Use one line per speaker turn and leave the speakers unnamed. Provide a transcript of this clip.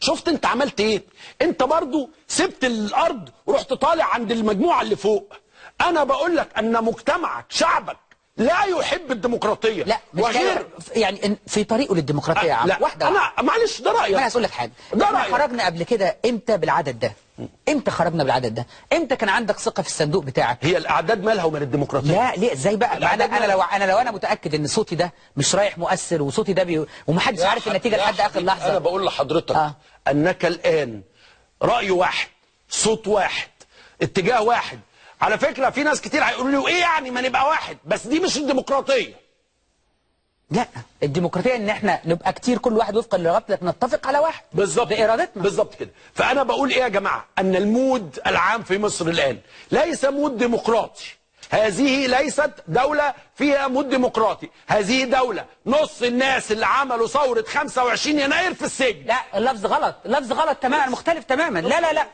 شفت انت عملت ايه؟ انت برضو سبت الارض ورحت طالع عند المجموعه اللي فوق. انا بقول لك ان مجتمعك شعبك لا يحب الديمقراطيه.
لا مش
وغير
يعني في طريقه للديمقراطيه يا عم.
لا
واحده
انا معلش ده رايك.
انا عايز اقول لك حاجه.
ده
احنا
رأيك.
خرجنا قبل كده امتى بالعدد ده؟ امتى خرجنا بالعدد ده؟ امتى كان عندك ثقه في الصندوق بتاعك؟
هي الاعداد مالها ومال الديمقراطيه؟
لا ليه ازاي بقى؟ انا لو انا متاكد ان صوتي ده مش رايح مؤثر وصوتي ده ومحدش عارف النتيجه لحد اخر لحظه.
انا بقول لحضرتك انك الان راي واحد، صوت واحد، اتجاه واحد. على فكره في ناس كتير هيقولوا لي وايه يعني ما نبقى واحد، بس دي مش الديمقراطيه.
لا الديمقراطيه ان احنا نبقى كتير كل واحد وفقا لرغبتنا نتفق على واحد
بالظبط
بارادتنا.
بالظبط كده. فانا بقول ايه يا جماعه؟ ان المود العام في مصر الان ليس مود ديمقراطي. هذه ليست دولة فيها مود ديمقراطي، هذه دولة نص الناس اللي عملوا ثورة 25 يناير في السجن.
لا اللفظ غلط، اللفظ غلط تماما، مختلف تماما. لا لا لا